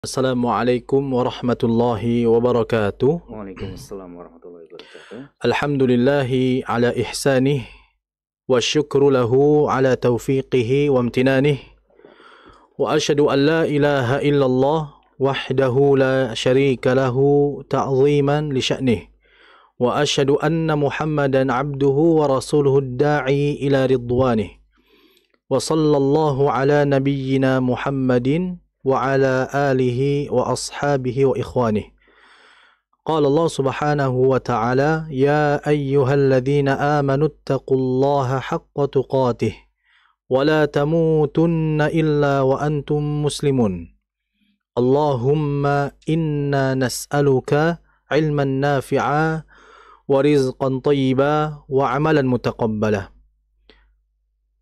Assalamualaikum warahmatullahi wabarakatuh. Waalaikumsalam warahmatullahi wabarakatuh. Alhamdulillahi ala ihsanih wa syukru lahu ala taufiqihi wa amtinanih. Wa asyhadu an la ilaha illallah wahdahu la syarika lahu ta'ziman li sya'nih. Wa asyhadu anna Muhammadan abduhu wa rasuluhu ad-da'i ila ridwanih. Wa sallallahu ala nabiyyina Muhammadin وعلى آله وأصحابه وإخوانه. قال الله سبحانه وتعالى يا أيها الذين آمنوا اتقوا الله حق تقاته ولا تموتن إلا وأنتم مسلمون. اللهم إنا نسألك علما نافعا ورزقا طيبا وعملا متقبلا.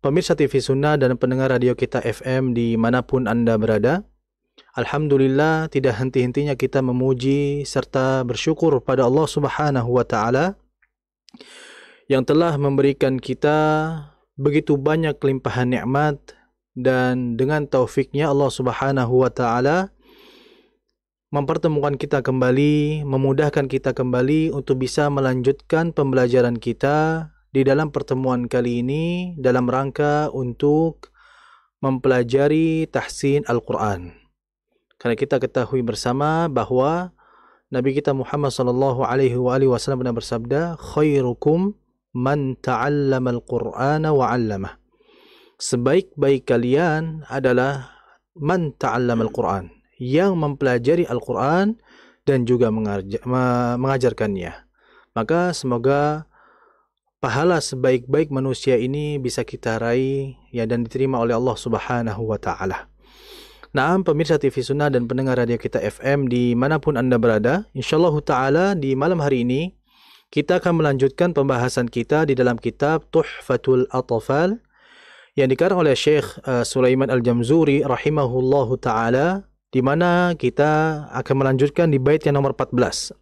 Pemirsa TV Sunnah dan pendengar radio kita FM dimanapun Anda berada, Alhamdulillah tidak henti-hentinya kita memuji serta bersyukur pada Allah Subhanahu wa Ta'ala yang telah memberikan kita begitu banyak limpahan nikmat, dan dengan taufiknya Allah Subhanahu wa Ta'ala mempertemukan kita kembali, memudahkan kita kembali untuk bisa melanjutkan pembelajaran kita di dalam pertemuan kali ini dalam rangka untuk mempelajari tahsin Al-Quran. Karena kita ketahui bersama bahwa Nabi kita Muhammad sallallahu alaihi wasallam pernah bersabda, khairukum man ta'allama al-Qur'ana wa 'allamah. Sebaik-baik kalian adalah man ta'allama al-Qur'an, yang mempelajari Al-Quran dan juga mengajarkannya. Maka semoga pahala sebaik-baik manusia ini bisa kita raih ya, dan diterima oleh Allah Subhanahu wa Ta'ala. Nah, pemirsa TV Sunnah dan pendengar radio kita FM dimanapun Anda berada, insyaallah Ta'ala di malam hari ini kita akan melanjutkan pembahasan kita di dalam kitab Tuhfatul Atfal yang dikarang oleh Syekh Sulaiman Al-Jamzuri rahimahullahu Ta'ala, di mana kita akan melanjutkan di bait yang nomor 14.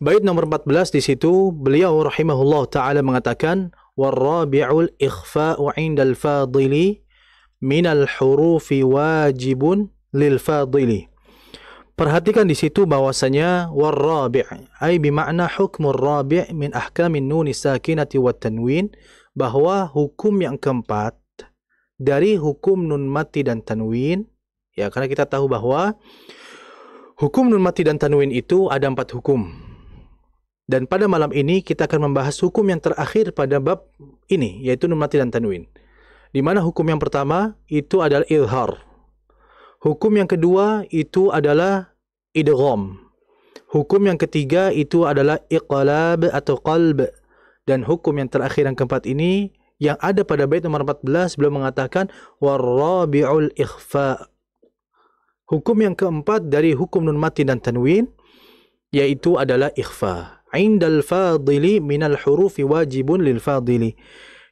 Bait nomor 14 di situ beliau rahimahullah taala mengatakan warabi'ul ikhfa'u 'indal fadili minal hurufi wajibun lil fadili. Perhatikan di situ bahwasanya warabi' ai bimakna hukmur rabi' min ahkamin nun sakinati wat tanwin, bahwa hukum yang keempat dari hukum nun mati dan tanwin. Ya, karena kita tahu bahwa hukum nun mati dan tanwin itu ada 4 hukum. Dan pada malam ini kita akan membahas hukum yang terakhir pada bab ini, yaitu nun mati dan tanwin. Di mana hukum yang pertama itu adalah izhar. Hukum yang kedua itu adalah idgham. Hukum yang ketiga itu adalah iqlab atau qalb. Dan hukum yang terakhir yang keempat ini yang ada pada bait nomor 14 beliau mengatakan warabi'ul ikhfa. Hukum yang keempat dari hukum nun mati dan tanwin yaitu adalah ikhfa. Indal fadili minal hurufi wajibun lil fadili.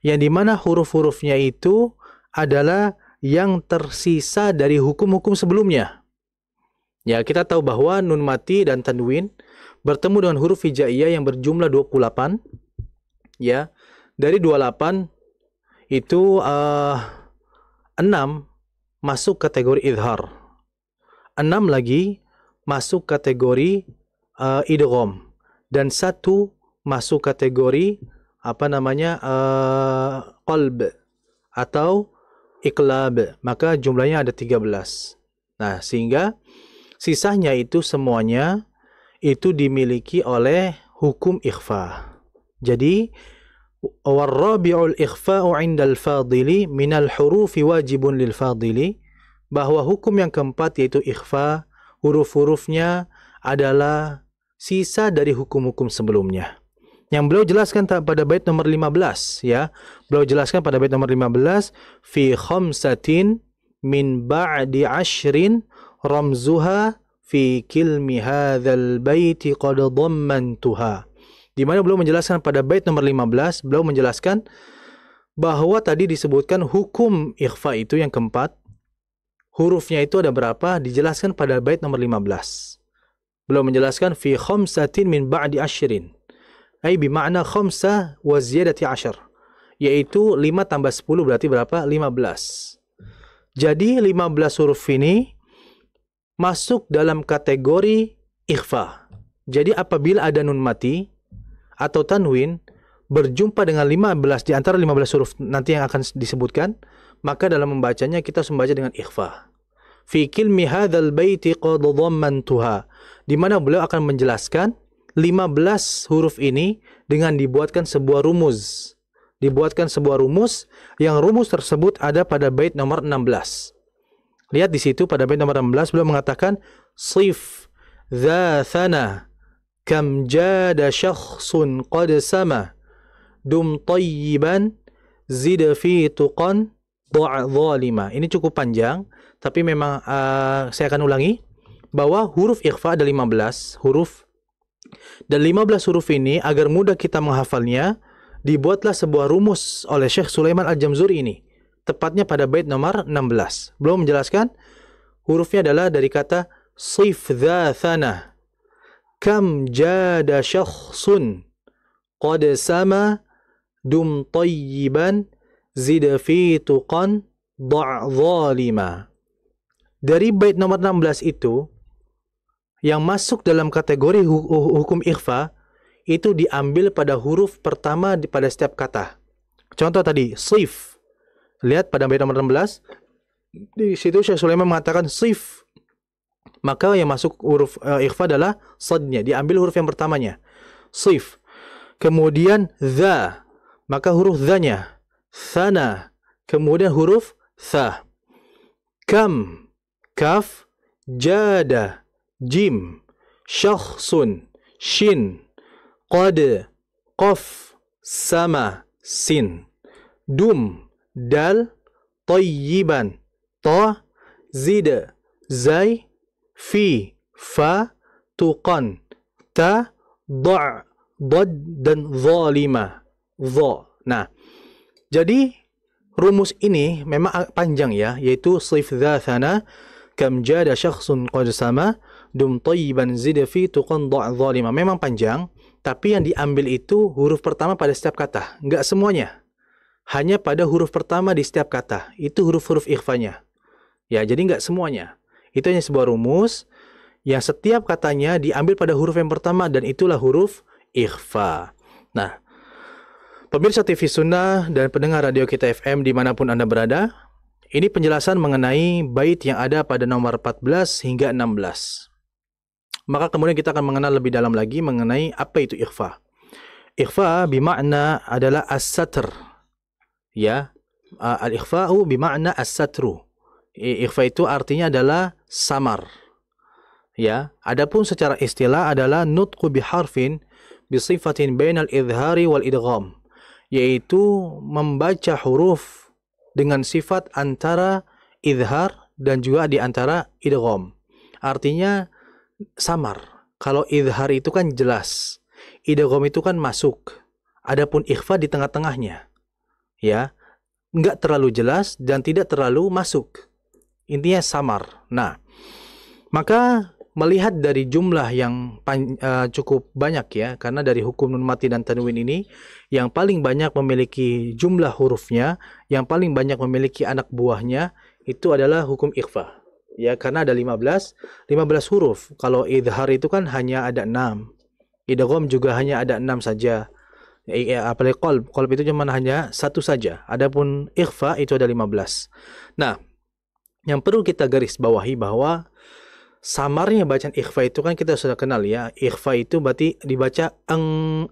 Yang dimana huruf-hurufnya itu adalah yang tersisa dari hukum-hukum sebelumnya. Ya, kita tahu bahwa nun mati dan tanwin bertemu dengan huruf hijaiyah yang berjumlah 28. Ya, dari 28 itu 6 masuk kategori izhar. 6 lagi masuk kategori idgham, dan 1 masuk kategori qalb atau iqlab. Maka jumlahnya ada 13. Nah, sehingga sisanya itu semuanya itu dimiliki oleh hukum ikhfa. Jadi warabi'ul ikhfa'u 'indal fadili minal hurufi wajibun lil fadili, bahwa hukum yang keempat yaitu ikhfa, huruf-hurufnya adalah sisa dari hukum-hukum sebelumnya. Yang beliau jelaskan pada bait nomor 15, ya. Beliau jelaskan pada bait nomor 15, fi khamsatin min ba'di 'ashrin ramzuha fi kilmi hadzal baiti qad dhammantuha. Di mana beliau menjelaskan pada bait nomor 15, beliau menjelaskan bahwa tadi disebutkan hukum ikhfa itu yang keempat. Hurufnya itu ada berapa? Dijelaskan pada bait nomor 15. Beliau menjelaskan fi khamsatin min ba'di 'ashrin. Ai bimakna khamsah wa ziyadati 'ashar. Yaitu 5 tambah 10 berarti berapa? 15. Jadi 15 huruf ini masuk dalam kategori ikhfa. Jadi apabila ada nun mati atau tanwin berjumpa dengan 15 di antara 15 huruf nanti yang akan disebutkan, maka dalam membacanya kita harus membaca dengan ikhfa. Fi kilmi hadzal baiti qad dhammantuha, di mana beliau akan menjelaskan 15 huruf ini dengan dibuatkan sebuah rumus. Dibuatkan sebuah rumus yang rumus tersebut ada pada bait nomor 16. Lihat di situ pada bait nomor 16 beliau mengatakan sif dza thana kam jada syakhsun qad sama dum tayyiban zid fi tuqan da' zalima. Ini cukup panjang, tapi memang saya akan ulangi bahwa huruf ikhfa ada 15 huruf, dan 15 huruf ini agar mudah kita menghafalnya dibuatlah sebuah rumus oleh Syekh Sulaiman Al-Jamzuri ini, tepatnya pada bait nomor 16. Belum menjelaskan hurufnya adalah dari kata sif dza thana kam jada syakhsun qad sama dum tayyiban zid fi tuqan da' zalima. Dari bait nomor 16 itu yang masuk dalam kategori hukum ikhfa itu diambil pada huruf pertama pada setiap kata. Contoh tadi sif. Lihat pada bait nomor 16 di situ Syekh Sulaiman mengatakan sif. Maka yang masuk huruf ikhfa adalah sadnya, diambil huruf yang pertamanya. Sif. Kemudian dza, maka huruf dzanya. Thana, kemudian huruf tha. Kam, kaf, jada, jim, syakhsun, shin, qad, qaf, sama, sin, dum, dal, tayyiban, ta, zid, zai, fi, fa, tuqan, ta, da', dad, dan zalima, dha. Nah, jadi rumus ini memang panjang ya, yaitu sif dza thana kam jada syakhsun qad sama dum tayyiban zid fi tuqan da' zalima. Memang panjang, tapi yang diambil itu huruf pertama pada setiap kata, enggak semuanya. Hanya pada huruf pertama di setiap kata. Itu huruf-huruf ikhfanya. Ya, jadi enggak semuanya. Itu hanya sebuah rumus yang setiap katanya diambil pada huruf yang pertama, dan itulah huruf ikhfa. Nah, pemirsa TV Sunnah dan pendengar radio kita FM dimanapun Anda berada, ini penjelasan mengenai bait yang ada pada nomor 14 hingga 16. Maka kemudian kita akan mengenal lebih dalam lagi mengenai apa itu ikhfa. Ikhfa bimakna adalah as-satr. Ya, al-ikhfa'u bimakna as-satru. Ikhfa itu artinya adalah samar. Ya, adapun secara istilah adalah nutqu biharfin bisifatin bainal idhari wal idgham, yaitu membaca huruf dengan sifat antara idhar dan juga di antara idgham. Artinya samar. Kalau idhar itu kan jelas, idgham itu kan masuk. Adapun ikhfa di tengah-tengahnya. Ya, enggak terlalu jelas dan tidak terlalu masuk. Intinya samar. Nah, maka melihat dari jumlah yang cukup banyak ya, karena dari hukum nun mati dan tanwin ini yang paling banyak memiliki jumlah hurufnya, yang paling banyak memiliki anak buahnya itu adalah hukum ikhfa. Ya, karena ada 15 huruf. Kalau idhar itu kan hanya ada 6. Idgham juga hanya ada 6 saja. Apalagi qalb itu cuma hanya 1 saja. Adapun ikhfa itu ada 15. Nah, yang perlu kita garis bawahi bahwa samarnya bacaan ikhfa itu kan kita sudah kenal ya. Ikhfa itu berarti dibaca eng.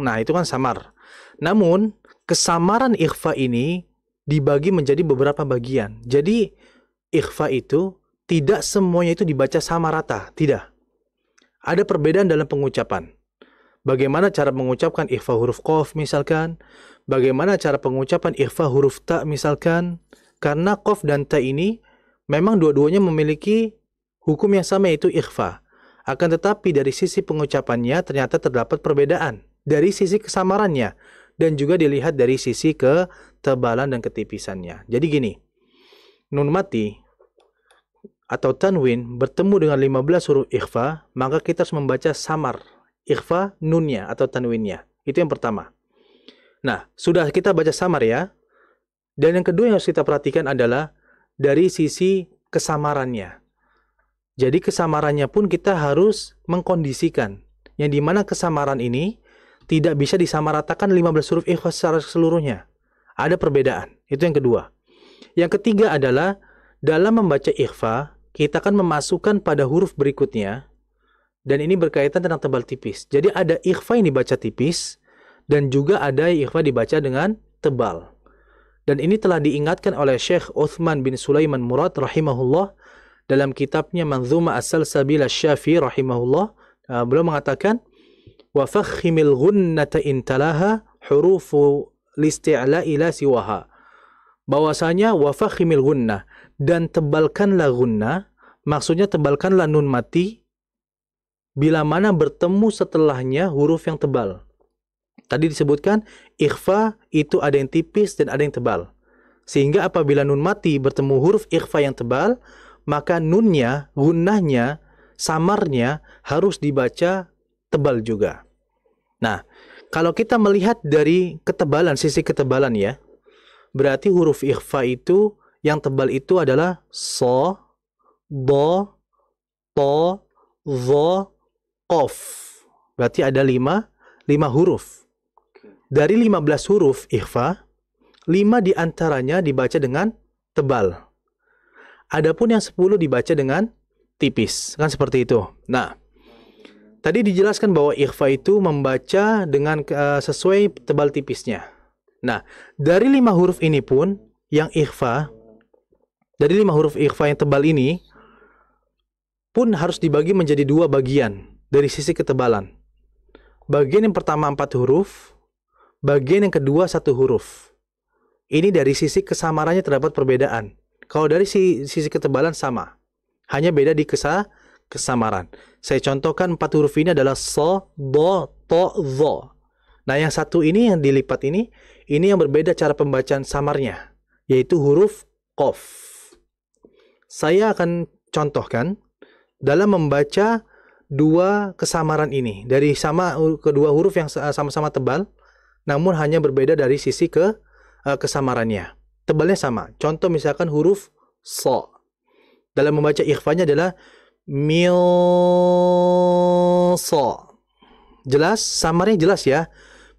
Nah, itu kan samar. Namun, kesamaran ikhfa ini dibagi menjadi beberapa bagian. Jadi, ikhfa itu tidak semuanya itu dibaca sama rata. Tidak. Ada perbedaan dalam pengucapan. Bagaimana cara mengucapkan ikhfa huruf qaf misalkan. Bagaimana cara pengucapan ikhfa huruf ta misalkan. Karena qaf dan ta ini memang dua-duanya memiliki hukum yang sama, yaitu ikhfa. Akan tetapi dari sisi pengucapannya ternyata terdapat perbedaan. Dari sisi kesamarannya. Dan juga dilihat dari sisi ketebalan dan ketipisannya. Jadi gini, nun mati atau tanwin bertemu dengan 15 huruf ikhfa, maka kita harus membaca samar ikhfa nunnya atau tanwinnya. Itu yang pertama. Nah, sudah kita baca samar ya. Dan yang kedua yang harus kita perhatikan adalah dari sisi kesamarannya. Jadi kesamarannya pun kita harus mengkondisikan. Yang dimana kesamaran ini tidak bisa disamaratakan 15 huruf ikhfa secara seluruhnya. Ada perbedaan. Itu yang kedua. Yang ketiga adalah dalam membaca ikhfa, kita akan memasukkan pada huruf berikutnya. Dan ini berkaitan tentang tebal tipis. Jadi ada ikhfa yang dibaca tipis dan juga ada ikhfa dibaca dengan tebal. Dan ini telah diingatkan oleh Syekh Uthman bin Sulaiman Murad rahimahullah dalam kitabnya Manzuma As-Salsabil Asy-Syafi'i rahimahullah. Beliau mengatakan wa fakhimil ghunnata intalaha hurufu listi'la'i la siwaha. Bahwasanya wa fakhimil ghunnah, dan tebalkanlah gunnah, maksudnya tebalkanlah nun mati bila mana bertemu setelahnya huruf yang tebal. Tadi disebutkan ikhfa itu ada yang tipis dan ada yang tebal. Sehingga apabila nun mati bertemu huruf ikhfa yang tebal, maka nunnya, gunnahnya, samarnya harus dibaca tebal juga. Nah, kalau kita melihat dari ketebalan, sisi ketebalan ya, berarti huruf ikhfa itu yang tebal itu adalah so, do, to, zo, qaf. Berarti ada 5 huruf. Dari 15 huruf ikhfa, 5 diantaranya dibaca dengan tebal. Adapun yang 10 dibaca dengan tipis. Kan seperti itu. Nah, tadi dijelaskan bahwa ikhfa itu membaca dengan sesuai tebal tipisnya. Nah, dari 5 huruf ini pun, yang ikhfa, dari 5 huruf ikhfa yang tebal ini, pun harus dibagi menjadi 2 bagian dari sisi ketebalan. Bagian yang pertama 4 huruf, bagian yang kedua 1 huruf. Ini dari sisi kesamarannya terdapat perbedaan. Kalau dari sisi ketebalan sama. Hanya beda di kesamaran. Saya contohkan 4 huruf ini adalah so, do, to, zo. Nah yang satu ini yang dilipat ini yang berbeda cara pembacaan samarnya. Yaitu huruf qaf. Saya akan contohkan dalam membaca 2 kesamaran ini. Dari kedua huruf yang sama-sama tebal, namun hanya berbeda dari sisi kesamarannya. Tebalnya sama. Contoh misalkan huruf so. Dalam membaca ikhfanya adalah mil so. Jelas? Samarnya jelas ya.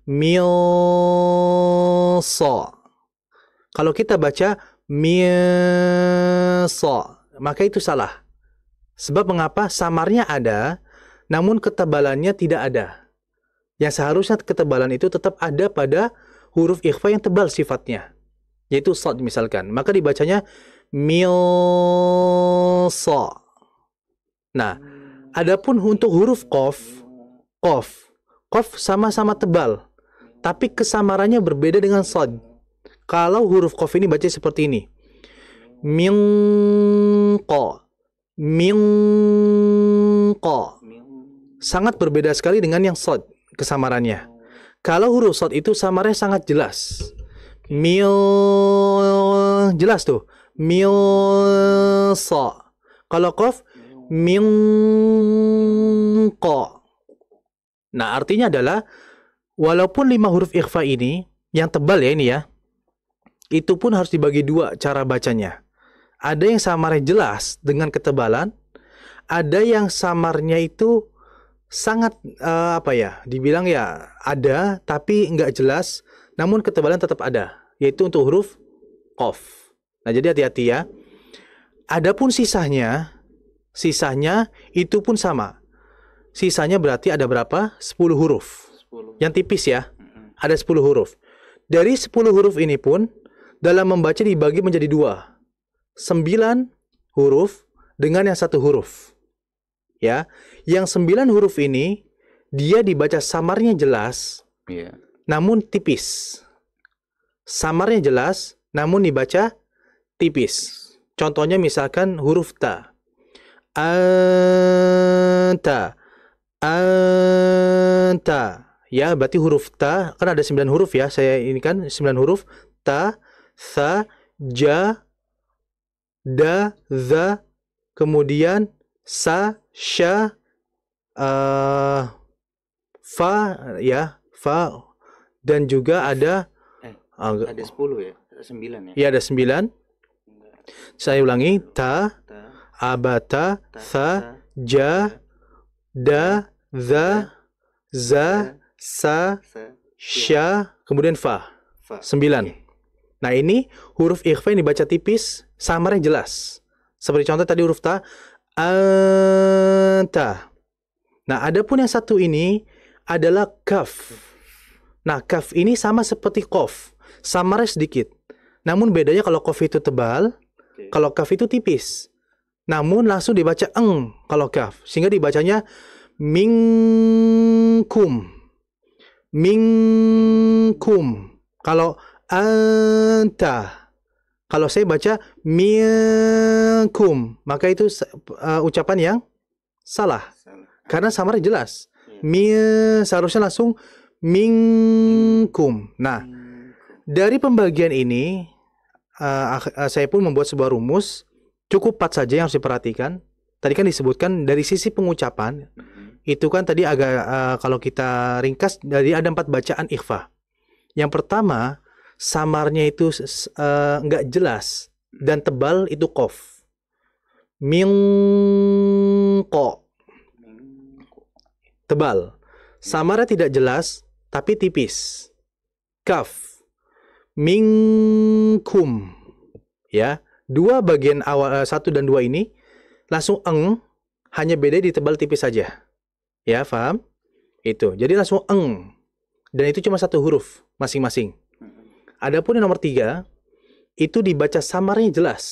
Mil so. Kalau kita baca mil so, maka itu salah. Sebab mengapa? Samarnya ada, namun ketebalannya tidak ada. Yang seharusnya ketebalan itu tetap ada pada huruf ikhfa yang tebal sifatnya, yaitu sad misalkan. Maka dibacanya mil so. Nah, adapun untuk huruf qaf sama-sama tebal, tapi kesamarannya berbeda dengan sad. Kalau huruf qaf ini baca seperti ini, min qa, sangat berbeda sekali dengan yang sad kesamarannya. Kalau huruf sad itu samarnya sangat jelas. Mil, jelas tuh. Mil sa. Kalau qaf min qa. Nah, artinya adalah walaupun 5 huruf ikhfa ini yang tebal ya ini ya, itu pun harus dibagi 2 cara bacanya. Ada yang samarnya jelas dengan ketebalan, ada yang samarnya itu sangat dibilang ya ada tapi nggak jelas, namun ketebalan tetap ada, yaitu untuk huruf qaf. Nah, jadi hati-hati ya. Adapun sisanya itu pun sama. Sisanya berarti ada berapa? 10 huruf. 10. Yang tipis ya. Ada 10 huruf. Dari 10 huruf ini pun dalam membaca dibagi menjadi 2. 9 huruf dengan yang 1 huruf. Ya, yang 9 huruf ini dia dibaca samarnya jelas, namun tipis. Samarnya jelas, namun dibaca tipis. Contohnya misalkan huruf ta. Anta. Ya, berarti huruf ta, kan ada 9 huruf ya. Saya ini kan 9 huruf. Ta, tha, ja, da, za, kemudian sa, sya, fa, ya, fa, dan juga ada ada 10 ya? Ada 9 ya? Ya, ada 9. Saya ulangi, ta, ta, abata, ta, tha, ta, ja, da, za, za, sa, sa, sya, kemudian fa. fa. 9. Oke. Nah ini huruf ikhfa yang dibaca tipis, samarnya jelas. Seperti contoh tadi huruf ta, anta. Nah adapun yang satu ini adalah kaf. Nah kaf ini sama seperti kof, samarnya sedikit. Namun bedanya kalau kof itu tebal, Oke. kalau kaf itu tipis. Namun langsung dibaca eng kalau kaf, sehingga dibacanya minkum. Minkum. Kalau anta, kalau saya baca minkum, maka itu ucapan yang salah. Salah. Karena samarnya jelas. Iya. Seharusnya langsung minkum. Nah, Minkum. dari pembagian ini, saya pun membuat sebuah rumus. Cukup 4 saja yang harus diperhatikan. Tadi kan disebutkan dari sisi pengucapan, itu kan tadi agak, kalau kita ringkas, dari ada 4 bacaan ikhfa. Yang pertama, samarnya itu nggak jelas dan tebal, itu qaf. Minko, Mingko. tebal. Samarnya tidak jelas tapi tipis. Kaf. Minkum. Ya, dua bagian awal 1 dan 2 ini langsung eng, hanya beda di tebal tipis saja. Ya, paham? Itu. Jadi langsung eng. Dan itu cuma 1 huruf masing-masing. Adapun yang nomor 3, itu dibaca samarnya jelas.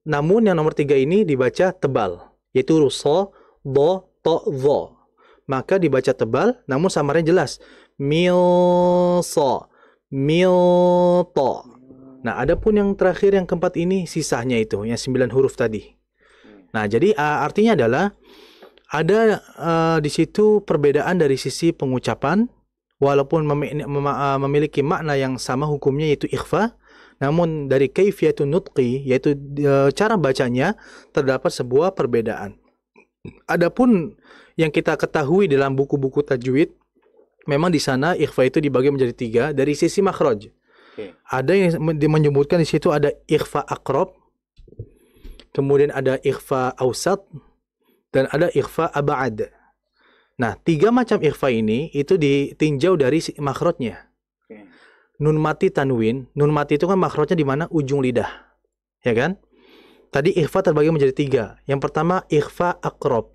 Namun yang nomor 3 ini dibaca tebal, yaitu so, do, to, dho. Maka dibaca tebal, namun samarnya jelas. Milso, milto. Nah, adapun yang terakhir, yang keempat ini, sisanya itu, yang 9 huruf tadi. Nah, jadi artinya adalah ada di situ perbedaan dari sisi pengucapan, walaupun memiliki makna yang sama hukumnya, yaitu ikhfa, namun dari kaifiyatun nutqi, yaitu cara bacanya, terdapat sebuah perbedaan. Adapun yang kita ketahui dalam buku-buku tajwid, memang di sana ikhfa itu dibagi menjadi 3 dari sisi makhraj. Ada yang menyebutkan di situ ada ikhfa aqrab, kemudian ada ikhfa ausat, dan ada ikhfa ab'ad. Nah, 3 macam ikhfa ini itu ditinjau dari makhrajnya. Nun mati tanwin, nun mati itu kan makhrajnya di mana? Ujung lidah. Ya kan? Tadi ikhfa terbagi menjadi 3. Yang pertama ikhfa aqrab.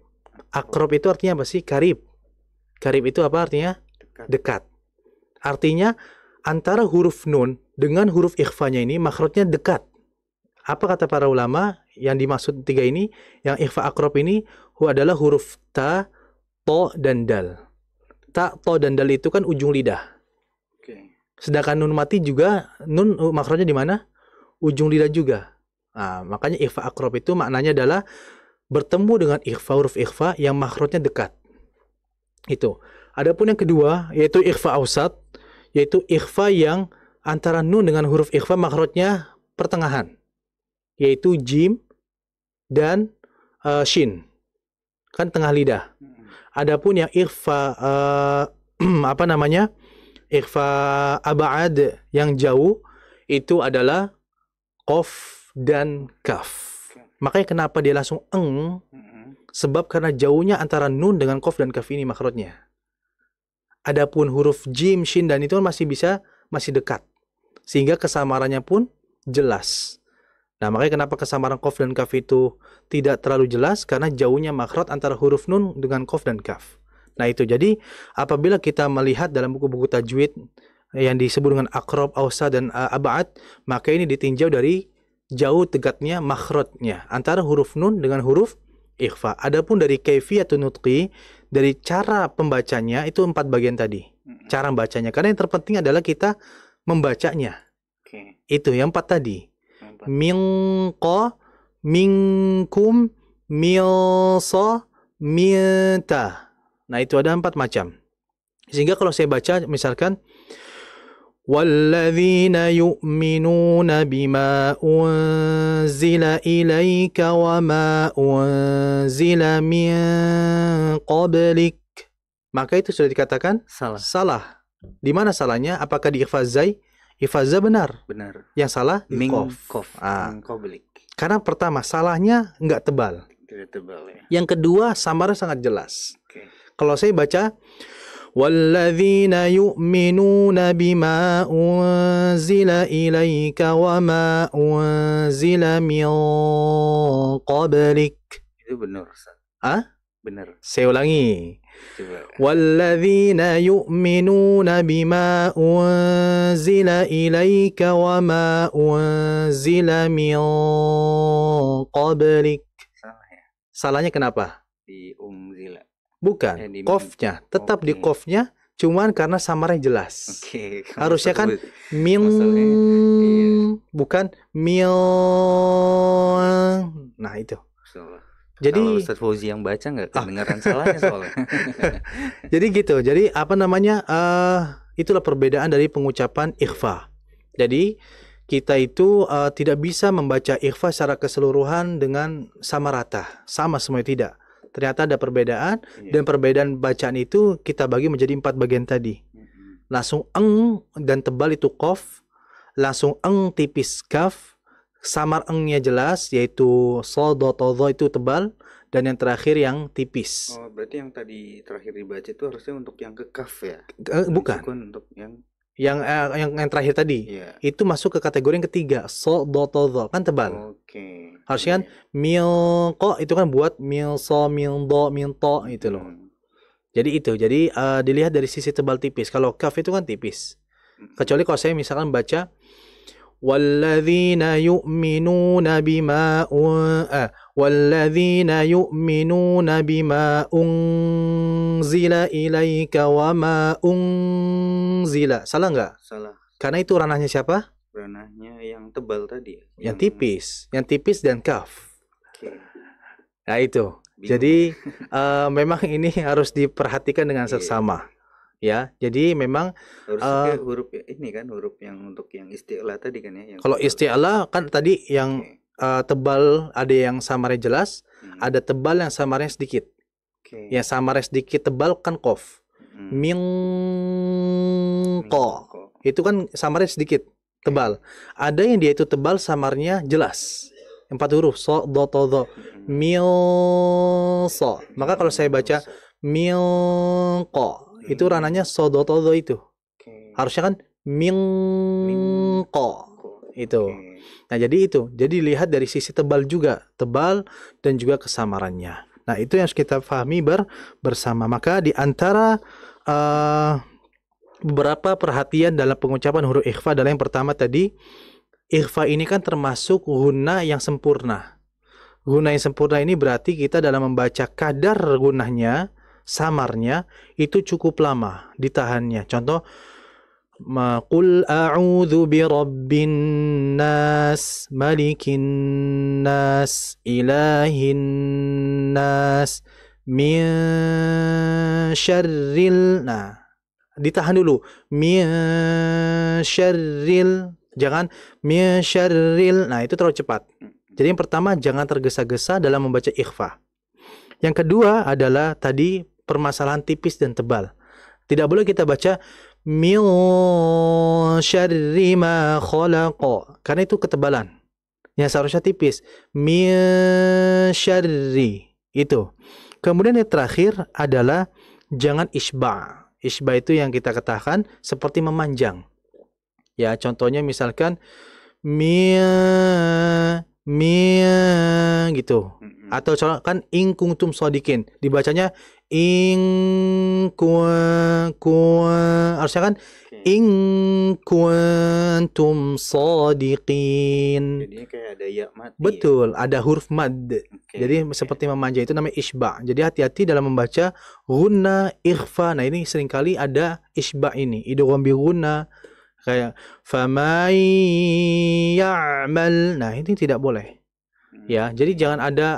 Aqrab itu artinya apa sih? Karib. Karib itu apa artinya? Dekat. Artinya antara huruf nun dengan huruf ikhfanya ini makhrajnya dekat. Apa kata para ulama yang dimaksud 3 ini? Yang ikhfa aqrab ini adalah huruf ta, to, dan dal. Ta, to, dan dal itu kan ujung lidah. Sedangkan nun mati juga, nun makhrajnya di mana? Ujung lidah juga. Nah, makanya ikhfa aqrab itu maknanya adalah bertemu dengan ikhfa, huruf ikhfa yang makhrajnya dekat. Itu. Adapun yang kedua, yaitu ikhfa ausat, yaitu ikhfa yang antara nun dengan huruf ikhfa makhrajnya pertengahan, yaitu jim dan shin, kan tengah lidah. Adapun yang ikhfa apa namanya, ikhfa ab'ad yang jauh, itu adalah qaf dan kaf. Makanya kenapa dia langsung eng? Sebab karena jauhnya antara nun dengan qaf dan kaf ini makhrajnya. Adapun huruf jim, shin, dan itu masih dekat, sehingga kesamarannya pun jelas. Nah, makanya kenapa kesamaran qaf dan kaf itu tidak terlalu jelas, karena jauhnya makhraj antara huruf nun dengan qaf dan kaf. Nah, itu. Jadi apabila kita melihat dalam buku-buku tajwid yang disebut dengan aqrab, ausat, dan ab'ad, maka ini ditinjau dari jauh dekatnya makhrajnya antara huruf nun dengan huruf ikhfa. Adapun dari kaifiyatun nutqi, dari cara pembacanya, itu 4 bagian tadi. Cara membacanya. Karena yang terpenting adalah kita membacanya. Itu yang 4 tadi. Minqa, minkum, milsa, minta. Nah, itu ada 4 macam. Sehingga kalau saya baca, misalkan وَالَّذِينَ يُؤْمِنُونَ بِمَا أُنزِلَ إِلَيْكَ وَمَا أُنزِلَ مِن قَبْلِكَ, maka itu sudah dikatakan salah. Di mana salahnya? Apakah di ikhfa zai? Hifaza benar. Benar. Yang salah Min qaf. kof. Ah. Min qablik. Karena pertama salahnya nggak tebal. Tidak tebal ya. Yang kedua samarnya sangat jelas. Oke. Kalau saya baca walladzina yu'minuna bima unzila ilaika wa ma unzila min qablik. Itu benar, Ustaz. Ah? Benar. Saya ulangi. Coba. walladzina yu'minuna bima unzila ilaika wa ma unzila min qablik. Salah ya. Salahnya kenapa? Di unzila. Bukan, di qafnya. Tetap di Oke. qafnya, cuman karena samarnya jelas. Oke. Harusnya kan Tersebut. Min, Masalahnya, iya. bukan mil. Nah itu. Salah. Jadi, Kalau Ustaz Fauzi yang baca nggak kedengaran salahnya soalnya. jadi gitu. Jadi apa namanya? Itulah perbedaan dari pengucapan ikhfa. Jadi kita itu tidak bisa membaca ikhfa secara keseluruhan dengan sama rata, sama semua tidak. Ternyata ada perbedaan, Iya. dan perbedaan bacaan itu kita bagi menjadi 4 bagian tadi. Mm-mm. Langsung dan tebal itu qaf, langsung tipis kaf, samar engnya jelas yaitu sodot itu tebal, dan yang terakhir yang tipis. Oh, berarti yang tadi terakhir dibaca itu harusnya untuk yang ke kaf ya? Bukan, Sukun untuk yang yang terakhir tadi iya. itu masuk ke kategori yang ketiga, sodot kan tebal. Oke. Harusnya kan Iya. mil kok itu kan buat mil so mil do mil to itu loh. Hmm. Jadi dilihat dari sisi tebal tipis. Kalau kaf itu kan tipis. Kecuali kalau saya misalkan baca walladzina yu'minuna bima walladzina yu'minuna bima unzila ilaika wa ma unzila. Salah nggak? Salah. Karena itu ranahnya siapa? Ranahnya yang tebal tadi ya? Yang tipis dan kaf. Oke. Nah itu. Bingung. Jadi memang ini harus diperhatikan dengan Iya. seksama. Ya, jadi memang Harusnya kayak huruf ya, ini kan huruf yang untuk yang isti'la tadi kan ya? Yang kalau tebal. isti'la kan tadi yang Oke. tebal ada yang samarnya jelas, Hmm. ada tebal yang samarnya sedikit. Oke. Yang samarnya sedikit tebal kan qaf. Hmm. Min ko. Mingko. Itu kan samarnya sedikit, tebal. Ada yang dia itu tebal samarnya jelas. 4 huruf so do to do. Hmm. Mil so. Maka kalau saya baca mil ko, itu ranahnya so do to do itu. Oke. Harusnya kan min ko. Itu. Oke. Nah, jadi itu. Jadi lihat dari sisi tebal juga, tebal dan juga kesamarannya. Nah, itu yang harus kita pahami bersama. Maka di antara beberapa perhatian dalam pengucapan huruf ikhfa adalah yang pertama tadi, ikhfa ini kan termasuk guna yang sempurna. Guna yang sempurna ini berarti kita dalam membaca kadar gunahnya, samarnya itu cukup lama ditahannya. Contoh qul a'udzu birabbin nas malikin nas ilahin nas min syarril. Nah, ditahan dulu. Min syarril, jangan min syarril. Nah, itu terlalu cepat. Jadi yang pertama jangan tergesa-gesa dalam membaca ikhfa. Yang kedua adalah tadi permasalahan tipis dan tebal. Tidak boleh kita baca min syarri ma khalaqa, karena itu ketebalan. Yang seharusnya tipis. Min syarri. Itu. Kemudian yang terakhir adalah jangan isba'. Isba' itu yang kita katakan seperti memanjang. Ya, contohnya misalkan gitu. Atau kan ing kuntum shodikin, dibacanya ing harusnya kan ing kuntum shodikin. Jadinya kayak ada ya mati. Betul, ada huruf mad. Oke, Jadi oke. seperti memanjang, itu namanya isba'. Jadi hati-hati dalam membaca gunna, ikhfa. Nah, ini seringkali ada isba' ini, idgham bi gunna, kayak famay ya'mal. Nah, ini tidak boleh. Ya, jadi jangan ada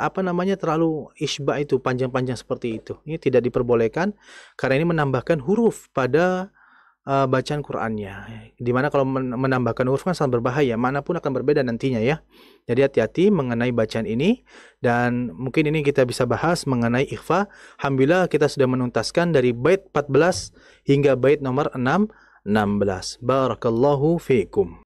terlalu isba' itu panjang-panjang seperti itu. Ini tidak diperbolehkan karena ini menambahkan huruf pada bacaan Qur'annya. Dimana kalau menambahkan huruf kan sangat berbahaya, manapun akan berbeda nantinya ya. Jadi hati-hati mengenai bacaan ini, dan mungkin ini kita bisa bahas mengenai ikhfa. Alhamdulillah kita sudah menuntaskan dari bait 14 hingga bait nomor 6. 16. Barakallahu fiikum.